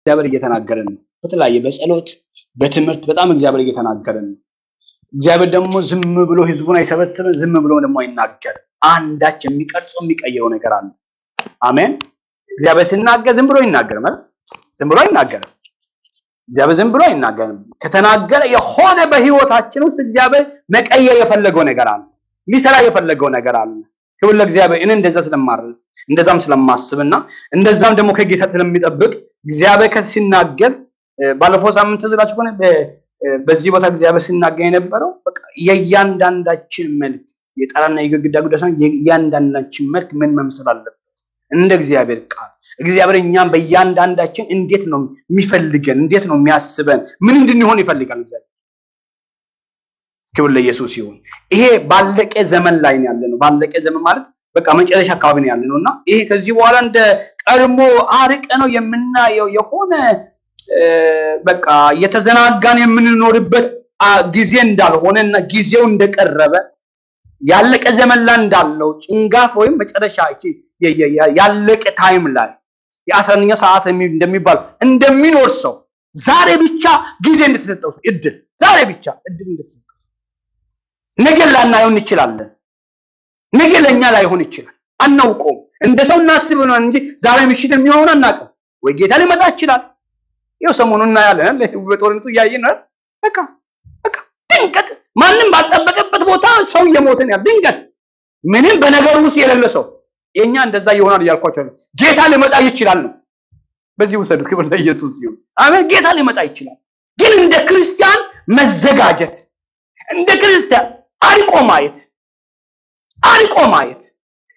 እግዚአብሔር እየተናገረን ነው። በተለያየ በጸሎት በትምህርት በጣም እግዚአብሔር እየተናገረን ነው። እግዚአብሔር ደግሞ ዝም ብሎ ህዝቡን አይሰበስብም፣ ዝም ብሎ ደግሞ አይናገርም። አንዳች የሚቀርጸው የሚቀየው ነገር አለ። አሜን። እግዚአብሔር ሲናገር ዝም ብሎ ይናገራል ማለት ዝም ብሎ አይናገርም። እግዚአብሔር ዝም ብሎ አይናገርም። ከተናገረ የሆነ በህይወታችን ውስጥ እግዚአብሔር መቀየር የፈለገው ነገር አለ፣ ሊሰራ የፈለገው ነገር አለ። ክብር ለእግዚአብሔር። እኔ እንደዛም ስለማስብና እንደዛም ደግሞ ከጌታ ስለሚጠብቅ እግዚአብሔር ሲናገር ባለፈው ሳምንት ዝላችሁ ሆነ በዚህ ቦታ እግዚአብሔር ሲናገር የነበረው በቃ የእያንዳንዳችን መልክ የጣራና የግድግዳ ጉዳይ ሳይሆን የእያንዳንዳችን መልክ ምን መምሰል አለበት እንደ እግዚአብሔር ቃል። እግዚአብሔር እኛም በእያንዳንዳችን እንዴት ነው የሚፈልገን፣ እንዴት ነው የሚያስበን፣ ምን እንድንሆን ይፈልጋል እግዚአብሔር። ክብር ለኢየሱስ ይሁን። ይሄ ባለቀ ዘመን ላይ ነው ያለነው። ባለቀ ዘመን ማለት በቃ መጨረሻ አካባቢ ነው ያለነውና ይሄ ከዚህ በኋላ እንደ ቀድሞ አርቀ ነው የምናየው የሆነ በቃ የተዘናጋን የምንኖርበት ጊዜ እንዳልሆነና ጊዜው እንደቀረበ ያለቀ ዘመን ላይ እንዳለው ጭንጋፍ ወይም መጨረሻ ያለቀ ታይም ላይ የ11ኛው ሰዓት እንደሚባል እንደሚኖር ሰው ዛሬ ብቻ ጊዜ እንደተሰጠው እድል ዛሬ ብቻ እድል እንደተሰጠው ነገ ላናየው እንችላለን። ነገ ለኛ ላይሆን ይችላል፣ አናውቀውም። እንደ ሰው እናስብ ነው እንጂ ዛሬ ምሽት የሚሆነው አናውቅም። ወይ ጌታ ሊመጣ ይችላል። ይኸው ሰሞኑን እናያለን በጦርነቱ እያየን ነው። በቃ ድንገት ማንም ባልጠበቀበት ቦታ ሰው እየሞተ ነው ያለው። ድንገት ምንም በነገር ውስጥ የሌለ ሰው የኛ እንደዛ ይሆናል እያልኳቸው ነው። ጌታ ሊመጣ ይችላል ነው። በዚህ ውሰዱት። ክብር ለኢየሱስ ይሁን። አሜን። ጌታ ሊመጣ ይችላል። ግን እንደ ክርስቲያን መዘጋጀት፣ እንደ ክርስቲያን አርቆ ማየት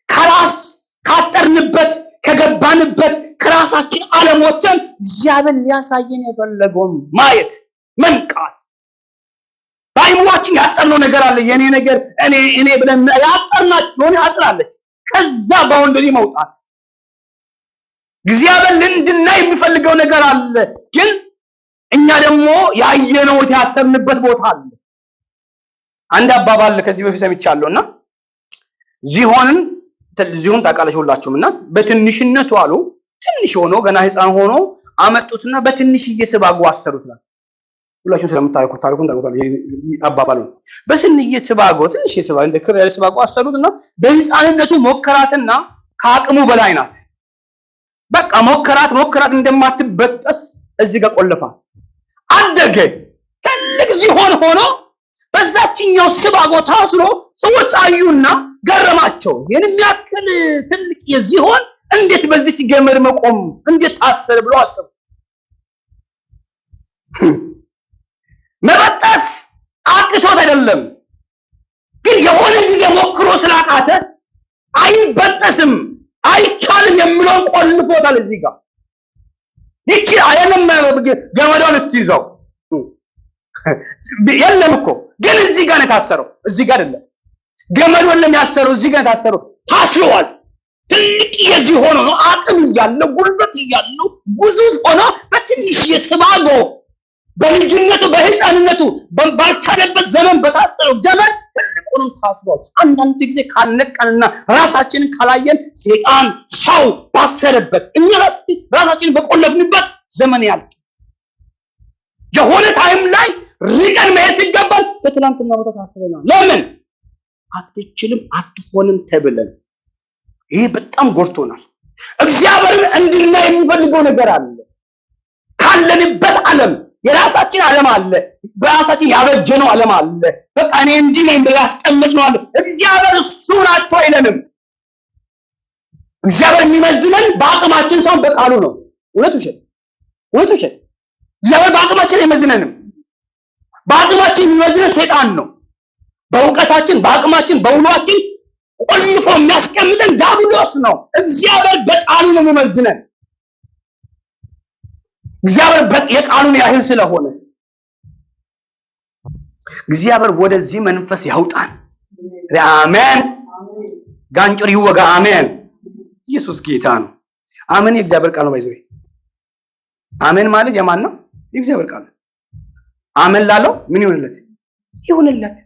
ከራስ ካጠርንበት ከገባንበት ከራሳችን ዓለም ወጥተን እግዚአብሔር ሊያሳየን የፈለገውን ማየት መንቃት። በአይምሯችን ያጠርነው ነገር አለ። የኔ ነገር እኔ ብለን ያጠርናችሁ ሆነ አጥራለች። ከዛ ባውንደሪ መውጣት እግዚአብሔር እንድናይ የሚፈልገው ነገር አለ። ግን እኛ ደግሞ ያየነው ያሰብንበት ቦታ አለ። አንድ አባባል ከዚህ በፊት ሰምቻለሁና ዚሆን ታውቃላችሁ ሁላችሁምና በትንሽነቱ አሉ ትንሽ ሆኖ ገና ህፃን ሆኖ አመጡትና በትንሽዬ ስባጎ አሰሩት ነው። ሁላችሁም ስለምታውቁት ታሪኩን ታውቁታላችሁ። አባባሉ በትንሽዬ ስባጎ እንደ ክር ያለ ስባጎ አሰሩትና በህፃንነቱ ሞከራትና ከአቅሙ በላይ ናት። በቃ ሞከራት እንደማትበጠስ እዚህ ጋር ቆለፋ አደገ። ትልቅ ዚሆን ሆኖ በዛችኛው ስባጎ ታስሮ ሰዎች አዩና ገረማቸው። የኔ ያክል ትልቅ የዚሆን እንዴት በዚህ ሲገመድ መቆም እንዴት ታሰረ ብሎ አሰቡ። መበጠስ አቅቶት አይደለም፣ ግን የሆነ ጊዜ ሞክሮ ስላቃተ አይበጠስም አይቻልም የሚለው ቆልፎታል። እዚህ ጋር ይቺ አይደለም ገመዷን ትይዘው የለም እኮ ግን እዚህ ጋር ነው ታሰረው። እዚህ ጋር አይደለም ገመዱን ለሚያሰረው እዚህ ጋር ታሰረው ታስሯል። ትልቅ የዚህ ሆኖ ነው አቅም ያለው ጉልበት ያለው ግዙፍ ሆኖ በትንሽ የስባጎ በልጅነቱ በህፃንነቱ ባልቻለበት ዘመን በታሰረው ገመድ ትልቁንም ታስሯል። አንዳንድ ጊዜ ካልነቀንና ራሳችንን ካላየን ሰይጣን ሰው ባሰረበት እኛ ራሳችንን በቆለፍንበት ዘመን ያልቅ የሆነ ታይም ላይ ሪቀን መሄድ ሲገባል በትናንትና ቦታ ታስረናል። ለምን አትችልም አትሆንም ተብለን ይሄ በጣም ጎርቶናል። እግዚአብሔርን እንድናይ የሚፈልገው ነገር አለ። ካለንበት ዓለም የራሳችን ዓለም አለ፣ በራሳችን ያበጀነው ዓለም አለ። በቃ እኔ እንዲህ ነኝ ብለን ያስቀመጥነው አለ። እግዚአብሔር እሱ ናቸው አይለንም። እግዚአብሔር የሚመዝነን በአቅማችን ሳይሆን በቃሉ ነው። እውነት ውሸት እግዚአብሔር በአቅማችን አይመዝነንም። በአቅማችን የሚመዝነን ሰይጣን ነው። በእውቀታችን በአቅማችን በውሏችን ቆልፎ የሚያስቀምጠን ዲያብሎስ ነው። እግዚአብሔር በቃሉ ነው የሚመዝነን። እግዚአብሔር የቃሉን ያህል ስለሆነ እግዚአብሔር ወደዚህ መንፈስ ያውጣን። አሜን። ጋንጭር ይወጋ። አሜን። ኢየሱስ ጌታ ነው። አሜን። የእግዚአብሔር ቃል ነው። ባይዘው አሜን ማለት የማን ነው? የእግዚአብሔር ቃል። አሜን ላለው ምን ይሁንለት? ይሁንለት።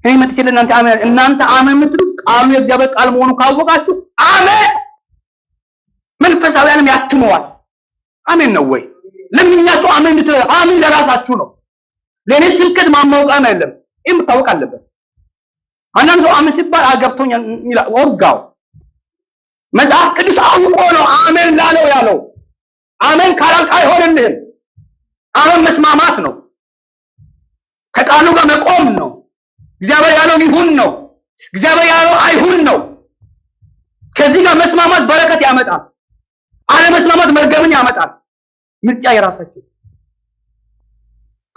እኔ መጥቼ እናንተ አሜን የምትሉት ቃሉ የእግዚአብሔር ቃል መሆኑ ካወቃችሁ አሜን። መንፈሳውያንም ያትመዋል። አሜን ነው ወይ? ለምኛችሁ አሜን አሜን ለራሳችሁ ነው። ለኔ ስብከት ማማውቃን አይደለም። ይሄም ታውቅ አለበት። አንዳንድ ሰው አሜን ሲባል አገብቶኛል ይላል። ወጋው መጽሐፍ ቅዱስ አውቆ ነው አሜን ላለው ያለው። አሜን ካላልክ አይሆንልህም። አሜን መስማማት ነው። ከቃሉ ጋር መቆም ነው። እግዚአብሔር ያለው ይሁን ነው። እግዚአብሔር ያለው አይሁን ነው። ከዚህ ጋር መስማማት በረከት ያመጣል። አለመስማማት መርገምን ያመጣል። ምርጫ የራሳችሁ።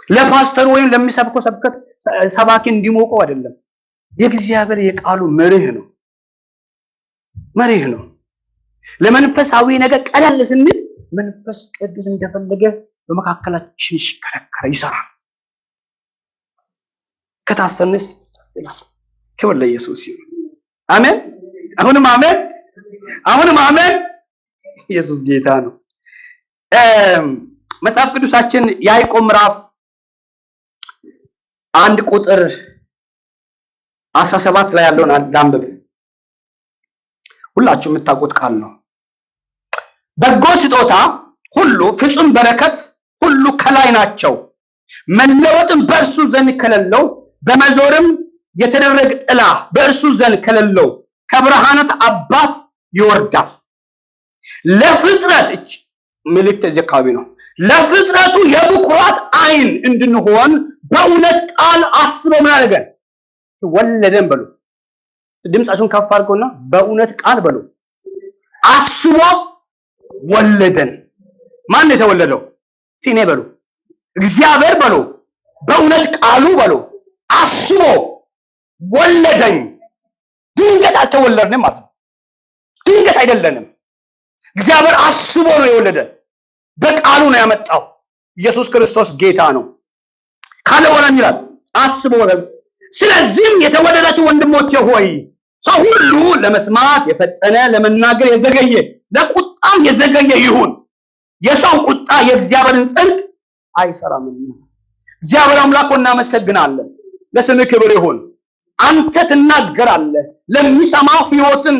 ለፓስተር ወይም ለሚሰብከው ስብከት ሰባኪ እንዲሞቀው አይደለም። የእግዚአብሔር የቃሉ መርህ ነው። መርህ ነው። ለመንፈሳዊ ነገር ቀለል ስንል መንፈስ ቅዱስ እንደፈለገ በመካከላችን ይሽከረከረ ይሰራል። ከታሰንስ ክብር ለኢየሱስ ይሁን። አሜን። አሁንም አሜን። አሁንም አሜን። ኢየሱስ ጌታ ነው። መጽሐፍ ቅዱሳችን ያዕቆብ ምዕራፍ 1 ቁጥር 17 ላይ ያለውን አንብብ። ሁላችሁ የምታውቁት ቃል ነው። በጎ ስጦታ ሁሉ ፍጹም በረከት ሁሉ ከላይ ናቸው፣ መለወጥም በእርሱ ዘንድ ከሌለው በመዞርም የተደረገ ጥላ በእርሱ ዘንድ ከሌለው ከብርሃናት አባት ይወርዳል። ለፍጥረት ምልክት እዚህ አካባቢ ነው። ለፍጥረቱ የብኩራት ዓይን እንድንሆን በእውነት ቃል አስቦ ምን አደረገን? ወለደን በሉ። ድምጻችሁን ከፍ አድርጉና በእውነት ቃል በሉ። አስቦ ወለደን። ማን ነው የተወለደው? ሲኔ በሉ። እግዚአብሔር በሉ። በእውነት ቃሉ በሉ። አስቦ ወለደኝ። ድንገት አልተወለድንም ማለት ነው። ድንገት አይደለንም። እግዚአብሔር አስቦ ነው የወለደን። በቃሉ ነው ያመጣው። ኢየሱስ ክርስቶስ ጌታ ነው። ካለ ወራን ይላል አስቦ ወለደን። ስለዚህም የተወደዳችሁ ወንድሞቼ ሆይ ሰው ሁሉ ለመስማት የፈጠነ ለመናገር የዘገየ ለቁጣም የዘገየ ይሁን። የሰው ቁጣ የእግዚአብሔርን ጽድቅ አይሰራምና። እግዚአብሔር አምላክ እናመሰግናለን። ለስምህ ክብር ይሁን። አንተ ትናገራለህ፣ ለሚሰማው ሕይወትን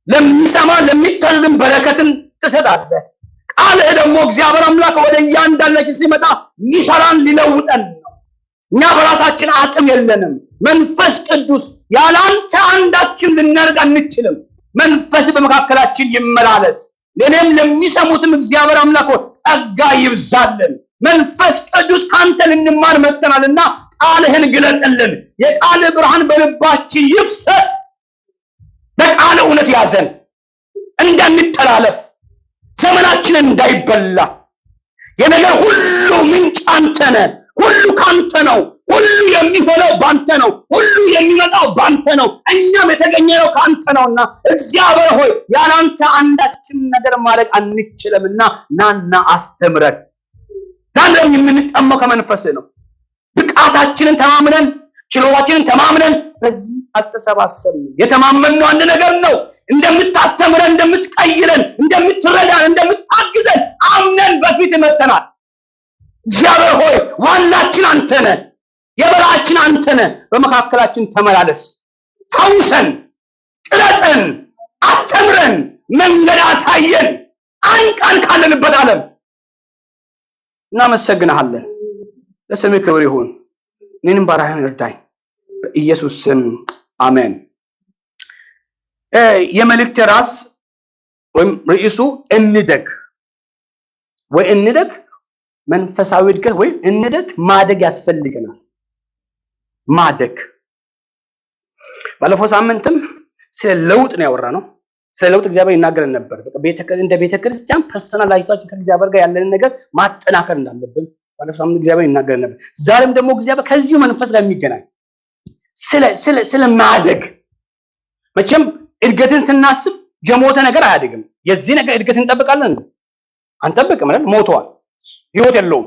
ለሚሰማ ለሚታዘዝ በረከትን ትሰጣለህ። ቃልህ ደግሞ እግዚአብሔር አምላክ ወደ እያንዳንዳችን ሲመጣ ሊሰራን ሊለውጠን ነው። እኛ በራሳችን አቅም የለንም። መንፈስ ቅዱስ ያላንተ አንዳችን ልናደርግ አንችልም። መንፈስ በመካከላችን ይመላለስ። ለኔም ለሚሰሙትም እግዚአብሔር አምላክ ጸጋ ይብዛልን። መንፈስ ቅዱስ ካንተ ልንማር መጥተናልና ቃልህን ግለጥልን። የቃልህ ብርሃን በልባችን ይፍሰስ። በቃል እውነት ያዘን እንዳንተላለፍ፣ ዘመናችን እንዳይበላ። የነገር ሁሉ ምንጭ አንተ ነህ። ሁሉ ካንተ ነው። ሁሉ የሚሆነው ባንተ ነው። ሁሉ የሚመጣው ባንተ ነው። እኛም የተገኘነው ካንተ ነውና እግዚአብሔር ሆይ ያላንተ አንዳችን ነገር ማድረግ አንችልምና ናና አስተምረን። ዛሬም የምንጠማው ከመንፈስ ነው። ብቃታችንን ተማምነን ችሎታችንን ተማምነን በዚህ አልተሰባሰብንም። የተማመንነው አንድ ነገር ነው። እንደምታስተምረን፣ እንደምትቀይረን፣ እንደምትረዳን፣ እንደምታግዘን አምነን በፊት መጥተናል። እግዚአብሔር ሆይ ዋናችን አንተ ነህ። የበላያችን አንተ ነህ። በመካከላችን ተመላለስ። ፈውሰን፣ ቅረጸን፣ አስተምረን፣ መንገድ አሳየን። አንቃን ካለንበት ዓለም እናመሰግንሃለን። ለስምህ ክብር ይሁን። እኔንም ባሪያህን እርዳኝ በኢየሱስ ስም አሜን። የመልእክት ራስ ወይም ርዕሱ እንደግ ወይ እንደግ መንፈሳዊ እድገት ወይ እንደግ ማደግ ያስፈልገናል። ማደግ ባለፈው ሳምንትም ስለ ለውጥ ነው ያወራነው። ስለ ለውጥ እግዚአብሔር ይናገረን ነበር። በቃ እንደ ቤተክርስቲያን ፐርሰናል ላይፋችን ከእግዚአብሔር ጋር ያለንን ነገር ማጠናከር እንዳለብን ባለፈው ሳምንት እግዚአብሔር ይናገረን ነበር። ዛሬም ደግሞ እግዚአብሔር ከዚሁ መንፈስ ጋር የሚገናኝ ስለ ማደግ። መቼም እድገትን ስናስብ ጀሞተ ነገር አያድግም። የዚህ ነገር እድገት እንጠብቃለን አንጠብቅም አይደል? ሞቷል፣ ህይወት የለውም።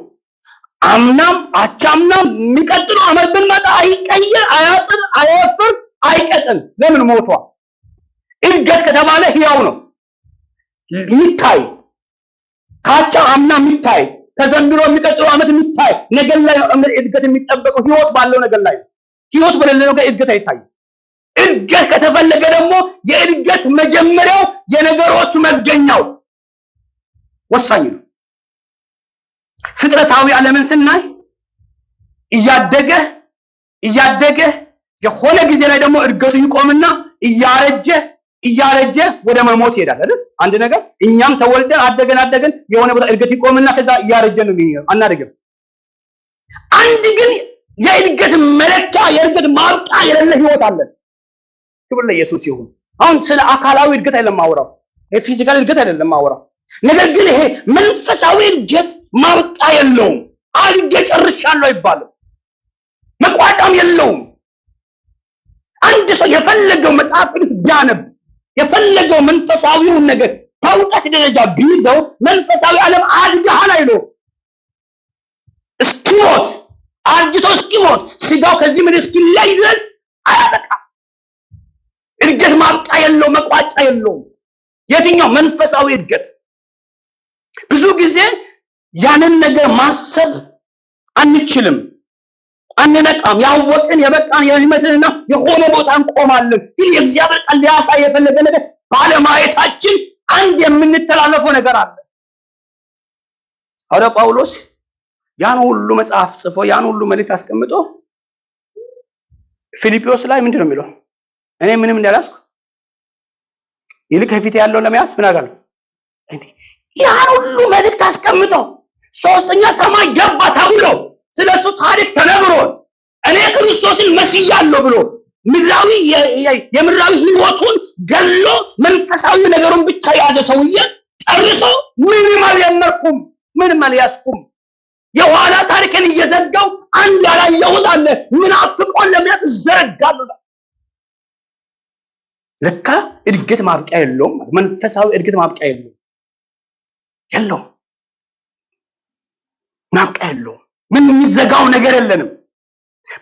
አምናም አቻምናም የሚቀጥለው አመት ብንመጣ አይቀየር፣ አያጥር፣ አያወፍር፣ አይቀጥል። ለምን? ሞቷል። እድገት ከተባለ ህያው ነው የሚታይ፣ ካቻ አምና የሚታይ፣ ከዘንድሮ የሚቀጥለው አመት የሚታይ ነገር ላይ እድገት የሚጠበቀው ህይወት ባለው ነገር ላይ። ህይወት በሌለው ነገር እድገት አይታይም። እድገት ከተፈለገ ደግሞ የእድገት መጀመሪያው የነገሮቹ መገኛው ወሳኝ ነው። ፍጥረታዊ ዓለምን ስናይ እያደገ የሆነ ጊዜ ላይ ደግሞ እድገቱ ይቆምና እያረጀ ወደ መሞት ይሄዳል አይደል? አንድ ነገር እኛም ተወልደን አደገን የሆነ ቦታ እድገት ይቆምና ከዛ እያረጀ ነው የሚሄደው አናደርግም። አንድ ግን የእድገት መለኪያ የእድገት ማብቂያ የሌለ ህይወት አለን። ክብር ለኢየሱስ ይሁን። አሁን ስለ አካላዊ እድገት አይደለም ማወራው፣ የፊዚካል እድገት አይደለም ማወራው። ነገር ግን ይሄ መንፈሳዊ እድገት ማብቂያ የለውም። አድጌ ጨርሻለሁ አይባልም፣ መቋጫም የለውም። አንድ ሰው የፈለገው መጽሐፍ ቅዱስ ቢያነብ የፈለገው መንፈሳዊውን ነገር በእውቀት ደረጃ ቢይዘው መንፈሳዊ ዓለም አድገሃል አይለው። እስኪሞት አርጅቶ እስኪሞት ስጋው ከዚህ ምድር እስኪለይ ድረስ አያበቃም። እድገት ማብቂያ የለው፣ መቋጫ የለውም። የትኛው መንፈሳዊ እድገት? ብዙ ጊዜ ያንን ነገር ማሰብ አንችልም፣ አንነቃም። ያወቅን የበቃን የሚመስልና የሆነ ቦታ እንቆማለን። ግን የእግዚአብሔር ቃል ሊያሳይ የፈለገ ነገር ባለማየታችን አንድ የምንተላለፈው ነገር አለ። ሐዋርያው ጳውሎስ ያን ሁሉ መጽሐፍ ጽፎ ያን ሁሉ መልእክት አስቀምጦ ፊልጵዎስ ላይ ምንድነው የሚለው? እኔ ምንም እንዳላስኩ ይልቅ ከፊት ያለው ለመያዝ ምን አደርጋለሁ? ያን ሁሉ መልእክት አስቀምጦ ሶስተኛ ሰማይ ገባ ተብሎ ስለሱ ታሪክ ተነግሮ እኔ ክርስቶስን መስያለሁ ብሎ ምድራዊ የምድራዊ ህይወቱን ገሎ መንፈሳዊ ነገሩን ብቻ ያዘ ሰውዬ ጨርሶ ምንም አልያመርኩም፣ ምንም አልያዝኩም። የኋላ ታሪክን እየዘጋው አንድ ያላየሁት አለ ምን አፍቆን ለሚያት ዘረጋሉ። ለካ እድገት ማብቂያ የለውም። መንፈሳዊ እድገት ማብቂያ የለውም፣ ማብቂያ የለውም። ምን የሚዘጋው ነገር የለንም።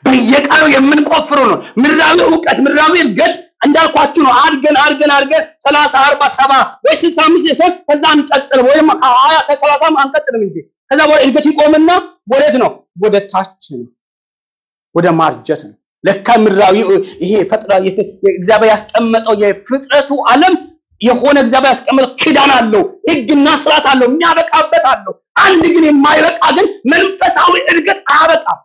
በየቀኑ የምንቆፍረው ነው ምድራዊ ዕውቀት፣ ምድራዊ እድገት እንዳልኳችሁ ነው። አድገን 30 40 70 ወይ 65 ይሰጥ ከዛ አንቀጥል ወይም ከ20 ከ30 አንቀጥልም እንጂ ከዛ በኋላ እድገት ይቆምና ወዴት ነው? ወደ ታች ነው፣ ወደ ማርጀት ነው። ለካ ምድራዊ ይሄ ፈጥራ እግዚአብሔር ያስቀመጠው የፍጥረቱ ዓለም የሆነ እግዚአብሔር ያስቀመጠው ኪዳን አለው፣ ህግና ስርዓት አለው፣ የሚያበቃበት አለው። አንድ ግን የማይበቃ ግን መንፈሳዊ እድገት አያበቃም፣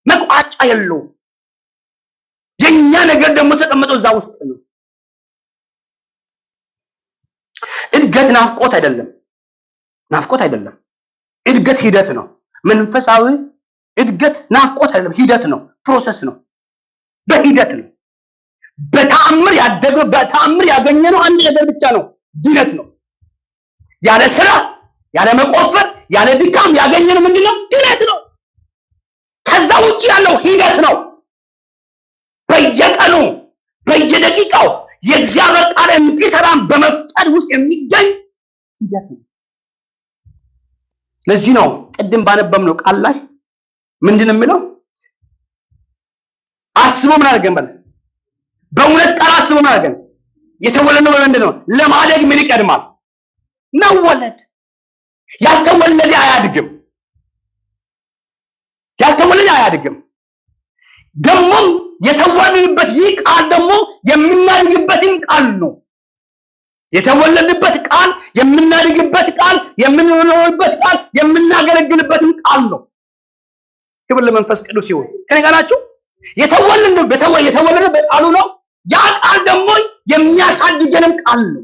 መቋጫ የለውም። የኛ ነገር ደግሞ ተቀምጦ እዛ ውስጥ ነው። እድገት ናፍቆት አይደለም፣ እድገት ሂደት ነው። መንፈሳዊ እድገት ናፍቆት አይደለም፣ ሂደት ነው፣ ፕሮሰስ ነው፣ በሂደት ነው። በተአምር ያደገው በተአምር ያገኘነው አንድ ነገር ብቻ ነው፣ ድነት ነው። ያለ ስራ ያለ መቆፈር ያለ ድካም ያገኘነው ምንድነው? ድነት ነው። ከዛ ውጪ ያለው ሂደት ነው። በየቀኑ በየደቂቃው የእግዚአብሔር ቃል እንዲሰራን በመፍቀድ ውስጥ የሚገኝ ሂደት ነው። ለዚህ ነው ቅድም ባነበብነው ቃል ላይ ምንድነው የሚለው? አስቦ ምን አድርገን በእውነት ቃል አስቦ ምን አድርገን የተወለድነው በምንድን ነው? ለማደግ ምን ይቀድማል? መወለድ። ያልተወለደ አያድግም። ደግሞ የተወለድንበት ይህ ቃል ደግሞ የምናድግበትን ቃል ነው። የተወለድንበት ቃል የምናድግበት ቃል፣ የምንኖርበት ቃል፣ የምናገለግልበትን ቃል ነው። ክብር ለመንፈስ ቅዱስ ይሁን። ከኔ ጋር ናችሁ? የተወለድንበት ቃሉ ነው። ያ ቃል ደግሞ የሚያሳድገንም ቃል ነው።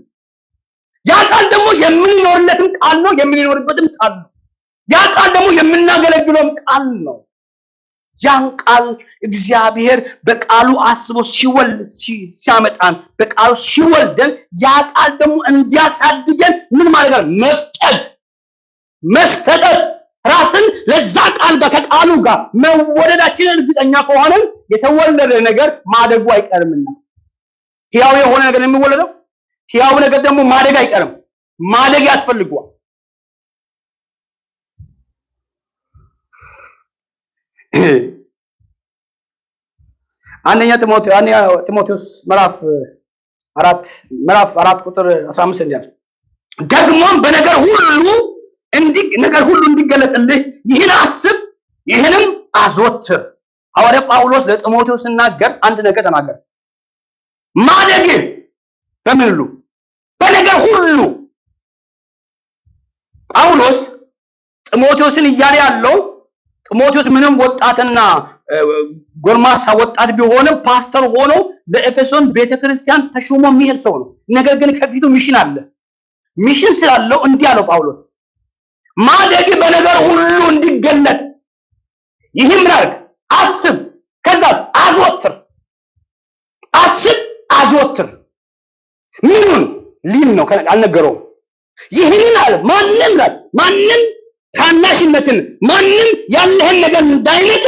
ያ ቃል ደግሞ የምንኖርለትም ቃል ነው፣ የምንኖርበትም ቃል ነው። ያ ቃል ደግሞ የምናገለግለውም ቃል ነው። ያን ቃል እግዚአብሔር በቃሉ አስቦ ሲያመጣን በቃሉ ሲወልደን ያ ቃል ደግሞ እንዲያሳድገን ምን ማለት ነው? መፍቀድ፣ መሰጠት፣ ራስን ለዛ ቃል ጋር ከቃሉ ጋር መወደዳችንን እርግጠኛ ከሆነን የተወለደ ነገር ማደጉ አይቀርምና ሕያው የሆነ ነገር የሚወለደው ሕያው ነገር ደግሞ ማደግ አይቀርም። ማደግ ያስፈልገዋል። አንደኛ ጢሞቴዎስ ምዕራፍ 4 ቁጥር 15 እንዲያል ደግሞም በነገር ሁሉ እንዲገለጥልህ ይህን አስብ፣ ይህንም አዘወትር። ሐዋርያ ጳውሎስ ለጢሞቴዎስ ሲናገር አንድ ነገር ተናገረ። ማደግ በምን ሁሉ? በነገር ሁሉ ጳውሎስ ጢሞቴዎስን እያለ ያለው ጢሞቴዎስ ምንም ወጣትና ጎልማሳ ወጣት ቢሆንም ፓስተር ሆኖ በኤፌሶን ቤተክርስቲያን ተሹሞ የሚሄድ ሰው ነው። ነገር ግን ከፊቱ ሚሽን አለ። ሚሽን ስላለው እንዲህ አለው ጳውሎስ ማደግ በነገር ሁሉ እንዲገለጥ ይህም አድርግ፣ አስብ፣ ከዛስ አዘወትር። አስብ፣ አዘወትር ምኑን ሊል ነው አልነገረውም። ይህንን አለ ማንም ታናሽነትን ማንም ያለህን ነገር እንዳይነቀ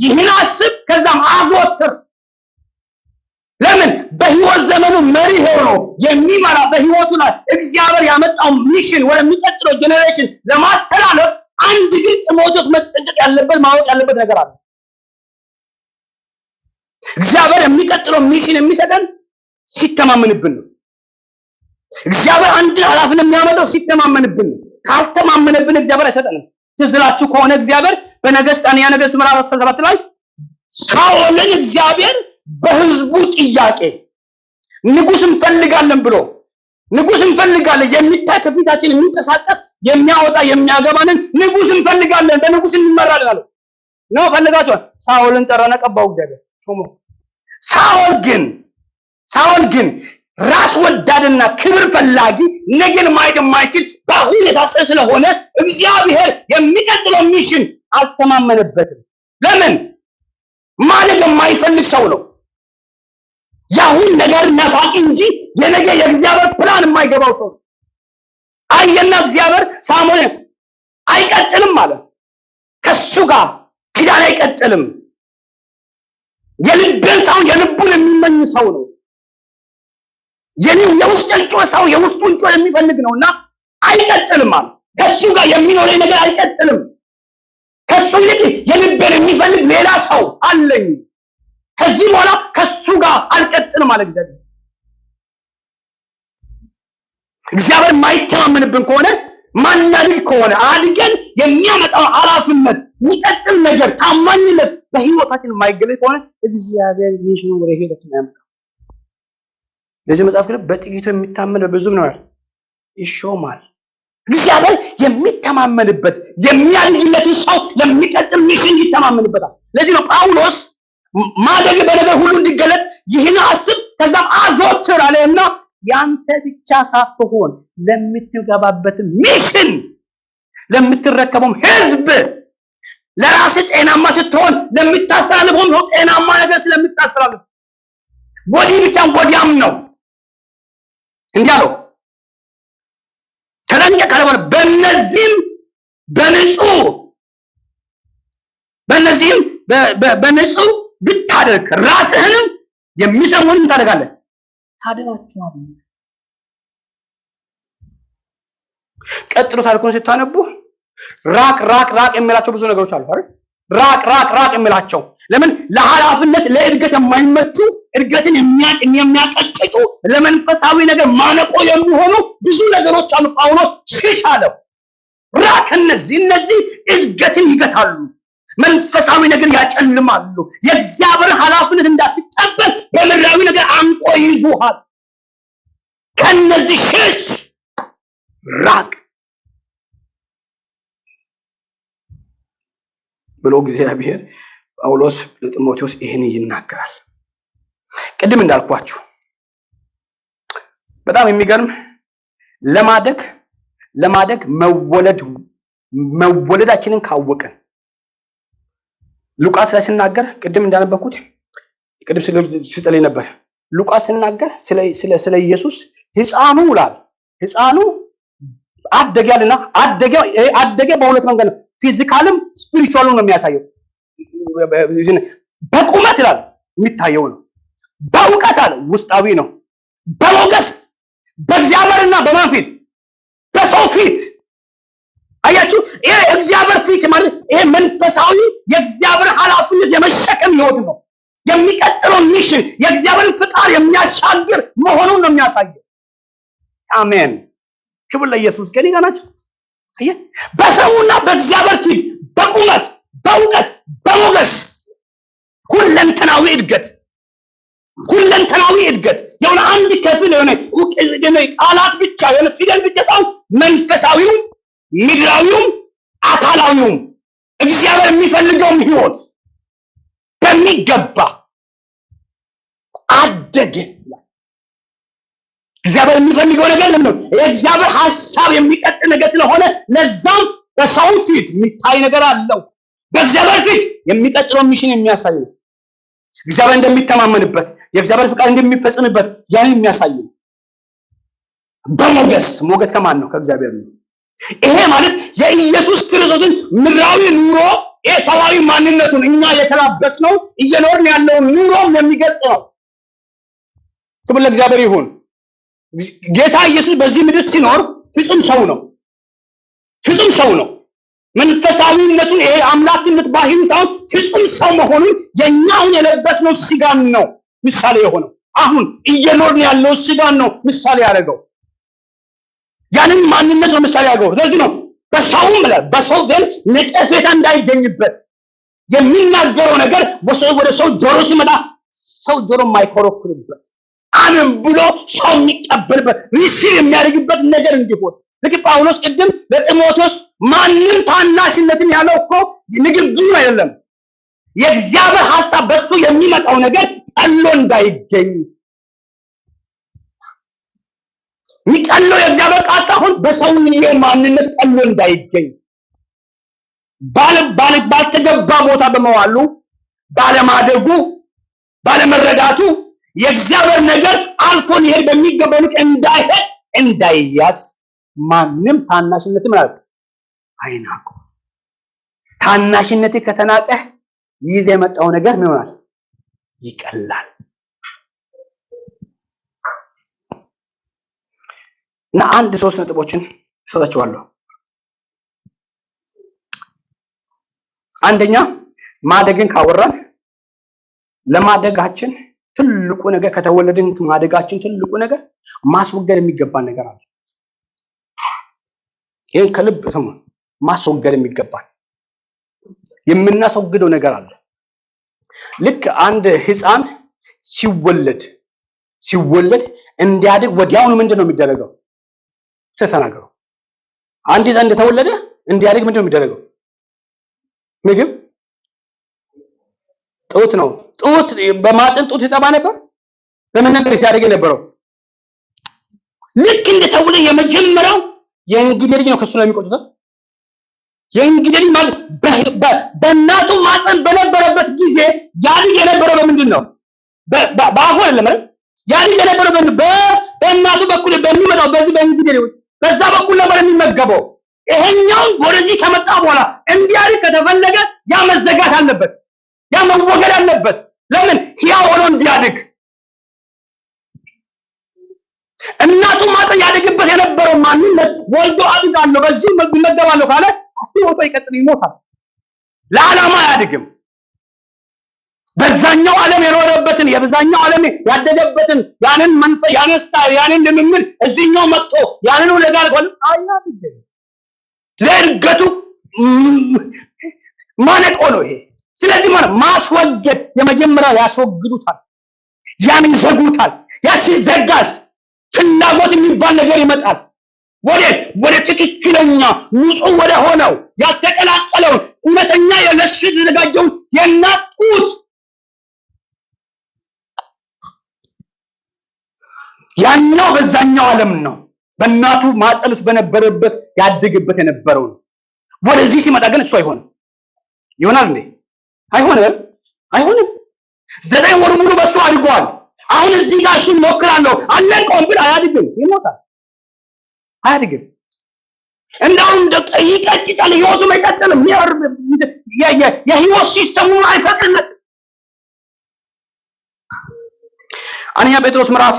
ይህን አስብ፣ ከዛም አዘወትር። ለምን በህይወት ዘመኑ መሪ ሆኖ የሚመራ በህይወቱ ላይ እግዚአብሔር ያመጣው ሚሽን ወደሚቀጥለው ጄኔሬሽን ለማስተላለፍ አንድ ግን ጢሞቴዎስ መጠንቀቅ ያለበት ማወቅ ያለበት ነገር አለ። እግዚአብሔር የሚቀጥለው ሚሽን የሚሰጠን ሲተማመንብን ነው። እግዚአብሔር አንድ ኃላፊነት የሚያመጣው ሲተማመንብን ነው። ካልተማመነብን እግዚአብሔር አይሰጠንም። ትዝላችሁ ከሆነ እግዚአብሔር አንደኛ ነገሥት ምዕራፍ 17 ላይ ሳኦልን እግዚአብሔር በህዝቡ ጥያቄ ንጉስ እንፈልጋለን ብሎ ንጉስ እንፈልጋለን የሚታይ ከፊታችን የሚንቀሳቀስ የሚያወጣ የሚያገባንን ንጉስ እንፈልጋለን በንጉስ እንመራለን አለ ነው ፈልጋቸዋል። ሳኦልን ጠራና ቀባው እግዚአብሔር ሾሞ። ሳኦል ግን ራስ ወዳድና ክብር ፈላጊ ነገን ማየት የማይችል በአሁን የታሰረ ስለሆነ እግዚአብሔር የሚቀጥለው ሚሽን አልተማመነበትም። ለምን? ማደግ የማይፈልግ ሰው ነው። ያሁን ነገር ናፋቂ እንጂ የነገ የእግዚአብሔር ፕላን የማይገባው ሰው ነው። አየና እግዚአብሔር ሳሙኤል አይቀጥልም አለ። ከሱ ጋር ኪዳን አይቀጥልም። የልብን ሳይሆን የልቡን የሚመኝ ሰው ነው። የውስጥን ጮህ ሰው የውስጡን ጮህ የሚፈልግ ነውና አይቀጥልም አለ። ከሱ ጋር የሚኖረው ነገር አይቀጥልም። ከሱ ይልቅ የልብን የሚፈልግ ሌላ ሰው አለኝ። ከዚህ በኋላ ከሱ ጋር አልቀጥልም ማለት ነው። እግዚአብሔር ማይተማመንብን ከሆነ ማናድግ ከሆነ አድገን የሚያመጣው ኃላፊነት የሚቀጥል ነገር ታማኝነት በህይወታችን የማይገለጥ ከሆነ እግዚአብሔር ሚሽኑ ወደ ህይወታችን ያመጣል። ለዚህ መጽሐፍ ግን በጥቂቱ የሚታመን በብዙ ነው ይሾማል። እግዚአብሔር የሚተማመንበት የሚያድግለትን ሰው ለሚቀጥል ሚሽን ይተማመንበታል። ለዚህ ነው ጳውሎስ ማደግ በነገር ሁሉ እንዲገለጥ ይህን አስብ ከዛም አዘወትር አለና ያንተ ብቻ ሳትሆን ለምትገባበት ሚሽን ለምትረከበው ህዝብ ለራስ ጤናማ ስትሆን ለምታስተላልፈው ጤናማ ነገር ስለምታስተላልፍ ወዲህ ብቻ ወዲያም ነው እንዲያለው ተጠንቀቅ ካለ በእነዚህም በንጹህ ብታደርግ ራስህንም የሚሰሙንም ታደርጋለህ ታድናቸዋለህ። ቀጥሎ ታሪኩን ስታነቡ ራቅ የሚላቸው ብዙ ነገሮች አሉ አይደል? ራቅ የሚላቸው ለምን ለኃላፊነት ለእድገት የማይመቹ እድገትን የሚያቀጭጩ ለመንፈሳዊ ነገር ማነቆ የሚሆኑ ብዙ ነገሮች አሉ። ጳውሎስ ሽሽ አለው። ራቅ እነዚህ እድገትን ይገታሉ፣ መንፈሳዊ ነገር ያጨልማሉ። የእግዚአብሔር ኃላፊነት እንዳትቀበል በምድራዊ ነገር አንቆ ይዙሃል። ከነዚህ ሽሽ ራቅ ብሎ እግዚአብሔር ጳውሎስ ለጢሞቴዎስ ይህን ይናገራል። ቅድም እንዳልኳችሁ በጣም የሚገርም ለማደግ መወለዳችንን ካወቅን ሉቃስ ላይ ሲናገር ቅድም እንዳነበኩት ቅድም ሲጸልይ ነበር። ሉቃስ ሲናገር ስለ ኢየሱስ ህፃኑ አደገያልና አደገ በሁለት መንገድ ነው። ፊዚካልም ስፒሪቹዋልም ነው የሚያሳየው። በቁመት ይላል የሚታየው ነው። በእውቀት አለ ውስጣዊ ነው። በሞገስ በእግዚአብሔርና በማን ፊት? በሰው ፊት። አያችሁ፣ ይሄ እግዚአብሔር ፊት ማለት ይሄ መንፈሳዊ የእግዚአብሔር ኃላፊነት የመሸከም ህይወት ነው። የሚቀጥለው ሚሽን የእግዚአብሔርን ፍቃድ የሚያሻግር መሆኑን ነው የሚያሳየው። አሜን። ክብር ለኢየሱስ። ከኔ ጋር ናቸው። አየ በሰውና በእግዚአብሔር ፊት በቁመት በእውቀት በሞገስ ሁለንተናዊ እድገት የሆነ አንድ ከፍል የሆነ ቃላት ብቻ የሆነ ፊደል ብቻ ሳይሆን መንፈሳዊው ምድራዊውም አካላዊውም እግዚአብሔር የሚፈልገው ህይወት በሚገባ አደገ። እግዚአብሔር የሚፈልገው ነገር ነው። የእግዚአብሔር ሐሳብ የሚቀጥል ነገር ስለሆነ ለዛም በሰው ፊት የሚታይ ነገር አለው። በእግዚአብሔር ፊት የሚቀጥለው ሚሽን የሚያሳይ ነው። እግዚአብሔር እንደሚተማመንበት የእግዚአብሔር ፍቃድ እንደሚፈጽምበት ያን የሚያሳይ ነው። ሞገስ ከማን ነው? ከእግዚአብሔር ነው። ይሄ ማለት የኢየሱስ ክርስቶስን ምድራዊ ኑሮ የሰዋዊ ማንነቱን እኛ የተላበስነው እየኖርን ያለው ኑሮም የሚገልጽ ነው። ክብር ለእግዚአብሔር ይሁን። ጌታ ኢየሱስ በዚህ ምድር ሲኖር ፍጹም ሰው ነው። ፍጹም ሰው ነው። መንፈሳዊነቱን ይሄ አምላክነት ባህሪው ሳይሆን ፍጹም ሰው መሆኑን የኛውን የለበስነው ስጋን ነው ምሳሌ የሆነው። አሁን እየኖርን ያለው ስጋን ነው ምሳሌ ያደረገው። ያንን ማንነት ነው ምሳሌ ያደረገው። ስለዚህ ነው በሰው ዘንድ ነቀፌታ እንዳይገኝበት የሚናገረው ነገር ወደ ሰው ጆሮ ሲመጣ ሰው ጆሮ የማይኮረኩርበት አሜን ብሎ ሰው የሚቀበልበት ሪሲቭ የሚያደርግበት ነገር እንዲሆን ልክ ጳውሎስ ቅድም ለጢሞቴዎስ ማንም ታናሽነትን ያለው እኮ ንግግሩ አይደለም። የእግዚአብሔር ሐሳብ በሱ የሚመጣው ነገር ቀሎ እንዳይገኝ ሚቀለው የእግዚአብሔር ቃል ሳይሆን በሰውዬ ማንነት ቀሎ እንዳይገኝ ባልተገባ ቦታ በመዋሉ ባለማደጉ ባለመረዳቱ የእግዚአብሔር ነገር አልፎ ሊሄድ በሚገባው ልክ እንዳይያስ ማንም ታናሽነት ማለት አይናቁ። ታናሽነት ከተናቀ ይዘ የመጣው ነገር ምን ይሆናል? ይቀላል። እና አንድ 3 ነጥቦችን ሰጣችኋለሁ። አንደኛ ማደግን ካወራን ለማደጋችን ትልቁ ነገር ከተወለድን ማደጋችን ትልቁ ነገር ማስወገድ የሚገባን ነገር አለ። ይሄን ከልብ ስሙ። ማስወገድ የሚገባን የምናስወግደው ነገር አለ። ልክ አንድ ህፃን ሲወለድ እንዲያድግ ወዲያውኑ ምንድነው የሚደረገው? ተናገሩ። አንድ ህፃን እንደተወለደ እንዲያድግ ምንድነው የሚደረገው? ምግብ ጡት ነው። ጡት በማህፀን ጡት ይጠባ ነበር። በምን ነገር ሲያድግ የነበረው? ልክ እንደተወለደ የመጀመሪያው የእንግዲህ ልጅ ነው ከሱ ላይ የሚቆጥሩት። የእንግዲህ ልጅ ማለት በእናቱ ማህፀን በነበረበት ጊዜ ያድግ የነበረው በምንድን ነው? በአፉ አይደለም አይደል? ያድግ የነበረው በእናቱ በኩል በሚመጣው በዚህ በእንግዲህ ልጅ በዛ በኩል ነበር የሚመገበው። ይሄኛው ወደዚህ ከመጣ በኋላ እንዲያድግ ከተፈለገ ያ መዘጋት አለበት፣ ያ መወገድ አለበት። ለምን? ሕያው ሆኖ እንዲያድግ። እናቱ ማህፀን ያድግበት የነበረው ማንነት ወልዶ አድጋለሁ በዚህ መገባለሁ ካለ ህይወቱ ይሞታል። ለዓላማ አያድግም። በዛኛው ዓለም የኖረበትን የበዛኛው ዓለም ያደገበትን ያንን መንፈስ ያነስታ ያንን ልምምድ እዚህኛው መጥቶ ያንን ለጋር ቆል አያድግም። ለእድገቱ ማነቆ ነው ይሄ። ስለዚህ ማስወገድ የመጀመሪያው ያስወግዱታል፣ ያን ይዘጉታል። ያ ሲዘጋስ ፍላጎት የሚባል ነገር ይመጣል። ወዴት? ወደ ትክክለኛ ንጹህ ወደ ሆነው ያልተቀላቀለው እውነተኛ ለሱ የተዘጋጀው የእናት ጡት ያኛው በዛኛው ዓለም ነው። በእናቱ ማህፀን ውስጥ በነበረበት ያድግበት የነበረው ነው። ወደዚህ ሲመጣ ግን እሱ አይሆንም። ይሆናል እንዴ? አይሆንም። 9 ወር ሙሉ በሱ አድጓል። አሁን እዚህ ጋር እሱን ሞክራለሁ አለቀውም ብል አያድግም፣ ይሞታል። አያድግም። እንደውም ይቀጭጫል። ህይወቱ አይቀጥልም። የህይወት ሲስተሙ አይፈቅድለት። አንደኛ ጴጥሮስ ምዕራፍ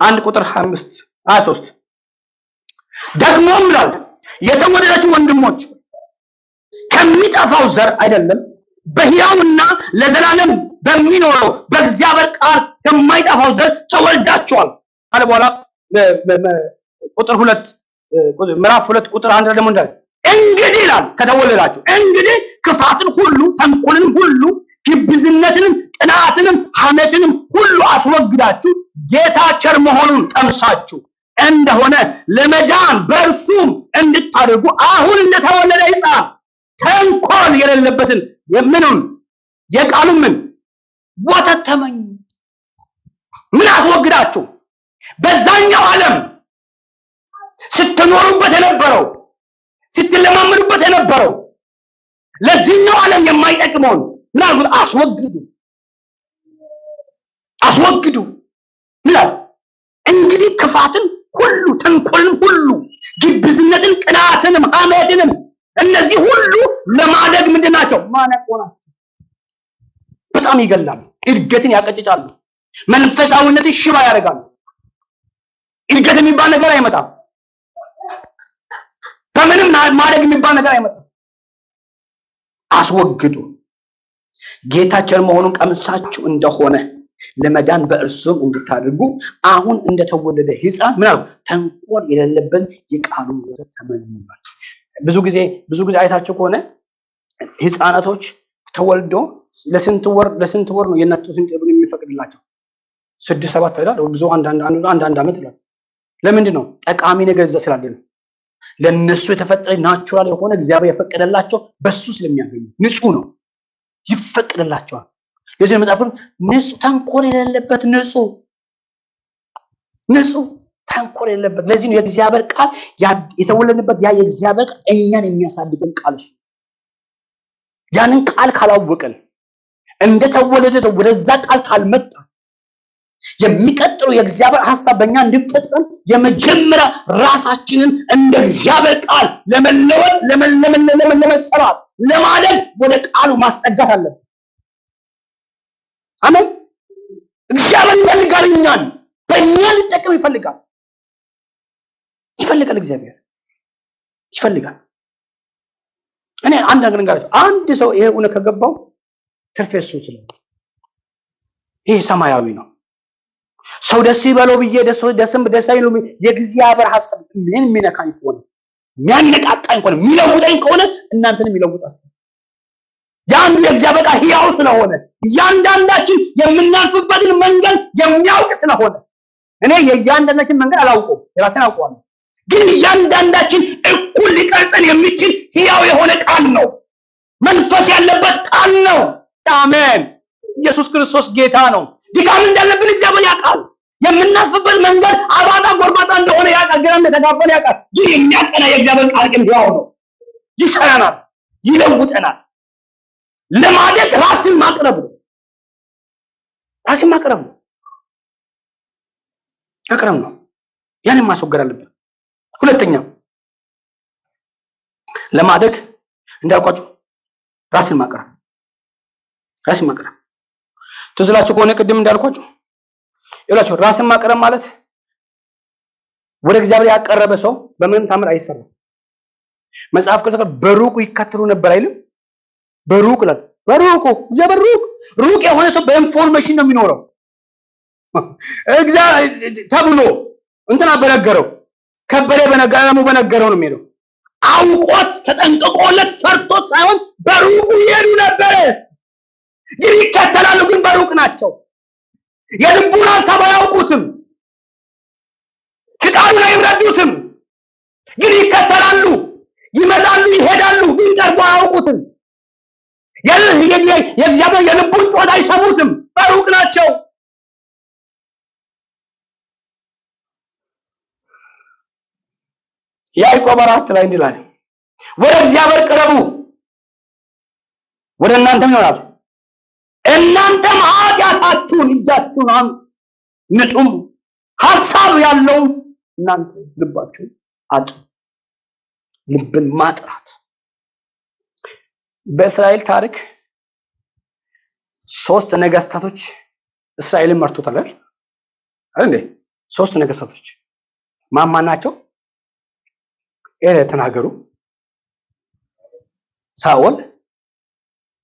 1 ቁጥር 23 ደግሞም ይላል የተወደዳችሁ ወንድሞች ከሚጠፋው ዘር አይደለም በሕያውና ለዘላለም በሚኖረው በእግዚአብሔር ቃል ከማይጠፋው ዘር ተወልዳችኋል አለ። በኋላ ቁጥር 2 ምዕራፍ 2 ቁጥር 1 ደግሞ እንዳለ እንግዲህ ይላል ከተወለዳችሁ እንግዲህ ክፋትን ሁሉ ተንኮልን ሁሉ ግብዝነትንም ቅንዓትንም ሐሜትንም ሁሉ አስወግዳችሁ ጌታ ቸር መሆኑን ቀምሳችሁ እንደሆነ ለመዳን በእርሱም እንድታደርጉ አሁን እንደተወለደ ሕፃን ተንኮል የሌለበትን ምኑን የቃሉን ምን ወተት ተመኙ። ምን አስወግዳችሁ በዛኛው ዓለም ስትኖሩበት የነበረው ስትለማመዱበት የነበረው ለዚህኛው ዓለም የማይጠቅመውን ምናልባት አስወግዱ። ምናል እንግዲህ ክፋትን ሁሉ፣ ተንኮልን ሁሉ፣ ግብዝነትን፣ ቅናትንም፣ ሐሜትንም እነዚህ ሁሉ ለማደግ ምንድናቸው? ማነቆ ናቸው። በጣም ይገላሉ። እድገትን ያቀጭጫሉ። መንፈሳዊነትን ሽባ ያደርጋሉ። እድገት የሚባል ነገር አይመጣም። በምንም ማደግ የሚባል ነገር አይመጣም። አስወግዱ። ጌታችን መሆኑን ቀምሳችሁ እንደሆነ ለመዳን በእርሱም እንድታደርጉ አሁን እንደተወለደ ሕፃን ምን አሉ? ተንኮል የሌለበት የቃሉን ወተት ተመኙ። ብዙ ጊዜ አይታችሁ ከሆነ ሕፃናቶች ተወልዶ ለስንት ወር ነው የእናቱን ጡት የሚፈቅድላቸው? 6-7 አይደል? ብዙ አንድ ዓመት ይላል። ለምንድን ነው? ጠቃሚ ነገር እዛ ስላለ ነው። ለነሱ የተፈጠረ ናቹራል የሆነ እግዚአብሔር የፈቀደላቸው በሱ ስለሚያገኙ ንጹህ ነው፣ ይፈቅድላቸዋል። ለዚህ መጽሐፍ ንጹህ ተንኮል የሌለበት ንጹህ ተንኮል የሌለበት። ለዚህ ነው የእግዚአብሔር ቃል የተወለድንበት ያ የእግዚአብሔር ቃል እኛን የሚያሳድገን ቃል እሱ። ያንን ቃል ካላወቅን እንደተወለደ ወደዛ ቃል ካልመጣ የሚቀጥለው የእግዚአብሔር ሐሳብ በእኛ እንዲፈጸም የመጀመሪያ ራሳችንን እንደ እግዚአብሔር ቃል ለመለወጥ ለመሰራት ለማደግ ወደ ቃሉ ማስጠጋት አለብን። አሜን። እግዚአብሔር ይፈልጋል፣ እኛን በእኛ ሊጠቀም ይፈልጋል። እግዚአብሔር ይፈልጋል። እኔ አንድ ነገር እንጋራችሁ። አንድ ሰው ይሄ እውነት ከገባው ትርፌሱ ይችላል። ይሄ ሰማያዊ ነው። ሰው ደስ ይበለው ብዬ ደስ አይለው የእግዚአብሔር ሐሳብ ምን የሚነካኝ ከሆነ የሚያነቃቃኝ ከሆነ የሚለውጠኝ ከሆነ እናንተንም ይለውጣችሁ። ያንዱ የእግዚአብሔር ቃል ሕያው ስለሆነ እያንዳንዳችን የምናልፍበትን መንገድ የሚያውቅ ስለሆነ እኔ የእያንዳንዳችን መንገድ አላውቀውም፣ የራሴን አውቀዋለሁ። ግን እያንዳንዳችን እኩል ሊቀርጸን የሚችል ሕያው የሆነ ቃል ነው፣ መንፈስ ያለበት ቃል ነው። አሜን። ኢየሱስ ክርስቶስ ጌታ ነው። ድካም እንዳለብን እግዚአብሔር ያውቃል። የምናልፍበት መንገድ አባጣ ጎርባጣ እንደሆነ ያውቃል። ግራ እንደተጋባን ያውቃል። ግን የሚያቀና የእግዚአብሔር ቃል ግን ሕያው ነው፣ ይሰራናል፣ ይለውጠናል። ለማደግ ራስን ማቅረብ ነው። ያንን ማስወገድ አለብን። ሁለተኛ ለማደግ እንዳልኳችሁ ራስን ማቅረብ። ትዝ ይላችሁ ከሆነ ቅድም እንዳልኳችሁ ይላችሁ ራስን ማቅረብ ማለት ወደ እግዚአብሔር ያቀረበ ሰው በምንም ታምር አይሰራም። መጽሐፍ ቅዱስ በሩቁ ይከተሉ ነበር አይልም? በሩቅ ይላል። እግዚአብሔር ሩቅ የሆነ ሰው በኢንፎርሜሽን ነው የሚኖረው። ተብሎ እንትና በነገረው ከበደ በነገረው ነው የሚሄደው። አውቆት ተጠንቅቆለት ፈርቶት ሳይሆን በሩቁ ይሄዱ ነበር። ግን ይከተላሉ፣ ግን በሩቅ ናቸው። የልቡን ሐሳብ አያውቁትም፣ ቃሉን አይረዱትም። ግን ይከተላሉ፣ ይመጣሉ፣ ይሄዳሉ፣ ግን ቀርቦ አያውቁትም። የእግዚአብሔር የልቡን ጮት አይሰሙትም፣ በሩቅ ናቸው። ያዕቆብ 4 ላይ እንዲህ ይላል፣ ወደ እግዚአብሔር ቅረቡ ወደ እናንተም ይሆናል፣ እናንተም ኃጢአታችሁን እጃችሁን ንጹም ሐሳብ ያለው እናንተ ልባችሁን አጥሩ። ልብን ማጥራት በእስራኤል ታሪክ 3 ነገስታቶች እስራኤልን መርቶታል አይደል? 3 ነገስታቶች ማን ናቸው? ተናገሩ። ሳኦል፣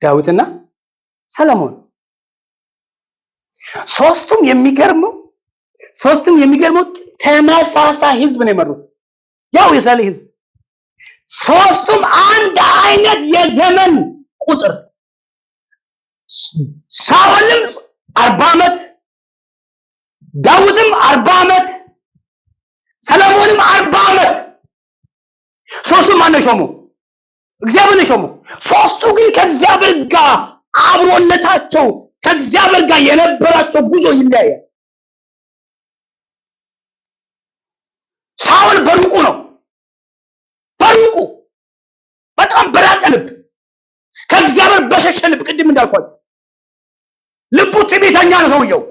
ዳዊትና ሰለሞን። ሶስቱም የሚገርመው ተመሳሳይ ህዝብ ነው የመሩት። ያው የእስራኤል ህዝብ ሶስቱም አንድ አይነት የዘመን ቁጥር። ሳኦልም 40 ዓመት፣ ዳዊትም 40 ዓመት፣ ሰለሞንም 40 ዓመት። ሶስቱ ማን ሾሙ? እግዚአብሔር ነው ሾሙ። ሶስቱ ግን ከእግዚአብሔር ጋር አብሮነታቸው ከእግዚአብሔር ጋር የነበራቸው ጉዞ ይለያያል። ሳውል በሩቁ ነው፣ በሩቁ በጣም በራቀ ልብ ከእግዚአብሔር በሸሸ ልብ። ቅድም እንዳልኳችሁ ልቡ ትዕቢተኛ ነው ሰውየው።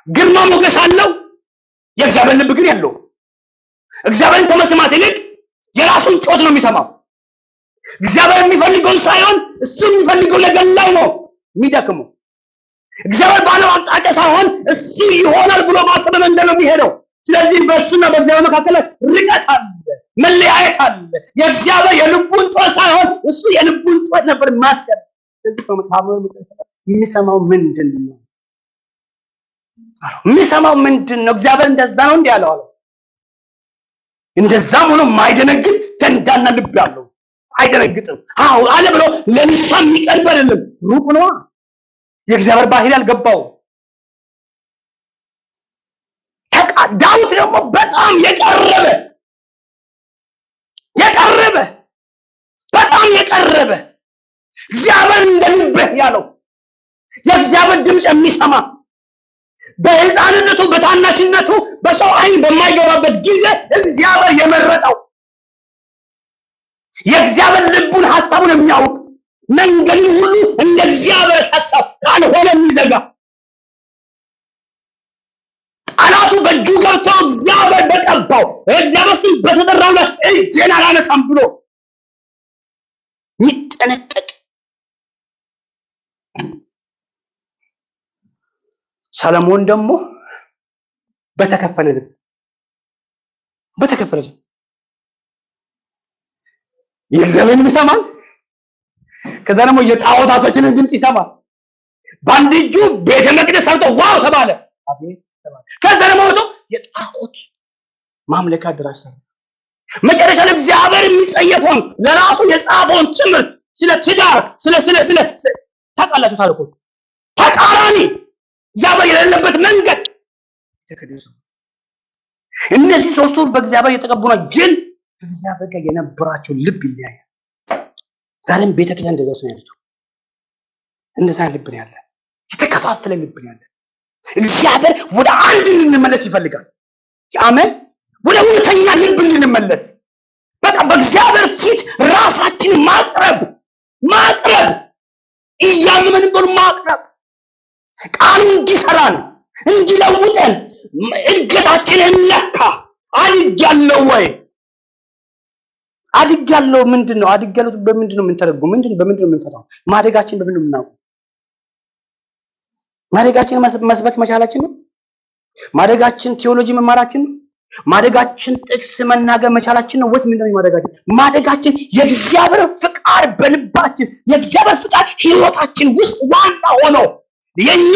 ግርማ ሞገስ አለው፣ የእግዚአብሔር ልብ ግን ያለው እግዚአብሔርን ከመስማት ይልቅ የራሱን ጮት ነው የሚሰማው። እግዚአብሔር የሚፈልገውን ሳይሆን እሱ የሚፈልገው ነገር ላይ ነው የሚደክመው። እግዚአብሔር ባለው አቅጣጫ ሳይሆን እሱ ይሆናል ብሎ ማሰብ መንገድ ነው የሚሄደው። ስለዚህ በእሱና በእግዚአብሔር መካከል ርቀት አለ፣ መለያየት አለ። የእግዚአብሔር የልቡን ጮት ሳይሆን እሱ የልቡን ጮት ነበር ማሰብ። ስለዚህ በመጽሐፉ የሚሰማው ምንድን ነው? የሚሰማው ምንድን ነው? እግዚአብሔር እንደዛ ነው እንዲህ ያለው አለ። እንደዛም ሆኖ ማይደነግጥ ደንዳና ልብ ያለው አይደነግጥም። አዎ አለ ብሎ ለንሳ የሚቀርብ አይደለም፣ ሩቅ ነው። የእግዚአብሔር ባህሪ ያልገባው ዳዊት ደግሞ በጣም የቀረበ በጣም የቀረበ እግዚአብሔር እንደልብህ ያለው የእግዚአብሔር ድምጽ የሚሰማ በሕፃንነቱ በታናሽነቱ በሰው አይን በማይገባበት ጊዜ እግዚአብሔር የመረጠው የእግዚአብሔር ልቡን ሐሳቡን የሚያውቅ መንገዱን ሁሉ እንደ እግዚአብሔር ሐሳብ ካልሆነ የሚዘጋ ጠላቱ በእጁ ገብቶ እግዚአብሔር በቀባው እግዚአብሔር ስም በተጠራው ላይ እጄን አላነሳም ብሎ የሚጠነቀቅ ሰለሞን ደግሞ በተከፈለ ልብ የእግዚአብሔርን ይሰማል። ከዛ ደግሞ የጣዖታቶችን ድምጽ ይሰማል። በአንድ እጁ ቤተ መቅደስ ሰርቶ ዋው ተባለ። ከዛ ደግሞ ወጥቶ የጣዖት ማምለኪያ አዳራሽ ሰራ። መጨረሻ ላይ እግዚአብሔር የሚጸየፈውን ለራሱ የጻፈውን ትምህርት ስለ ትዳር ስለ ታውቃላችሁ ታሪኩ ተቃራኒ እግዚአብሔር የሌለበት መንገድ ተከደሰ። እነዚህ ሶስቱ በእግዚአብሔር የተቀቡ ነው፣ ግን እግዚአብሔር ጋር የነበራቸው ልብ ይለያያል። ዛሬም ቤተክርስቲያን እንደዛው ነው ያለችው። እንደዛ ልብ ነው ያለ፣ የተከፋፈለ ልብ ነው ያለ። እግዚአብሔር ወደ አንድ እንመለስ ይፈልጋል። አሜን። ወደ እውነተኛ ልብ እንመለስ። በቃ በእግዚአብሔር ፊት ራሳችንን ማቅረብ እያመንን ማቅረብ ቃሉ እንዲሰራን እንዲለውጠን እድገታችንን እንለካ። አድጌያለሁ ወይ? አድጌያለሁ ምንድን ነው? አድጌያለሁ በምንድን ነው የምንተረጉመው? በምንድን ነው የምንፈታው? ማደጋችን በምንድን ነው የምናውቀው? ማደጋችን መስበክ መቻላችን ነው? ማደጋችን ቴዎሎጂ መማራችን ነው? ማደጋችን ጥቅስ መናገር መቻላችን ነው ወይስ ምንድነው ማደጋችን? ማደጋችን የእግዚአብሔር ፍቃድ በልባችን የእግዚአብሔር ፍቃድ ህይወታችን ውስጥ ዋና ሆኖ የኛ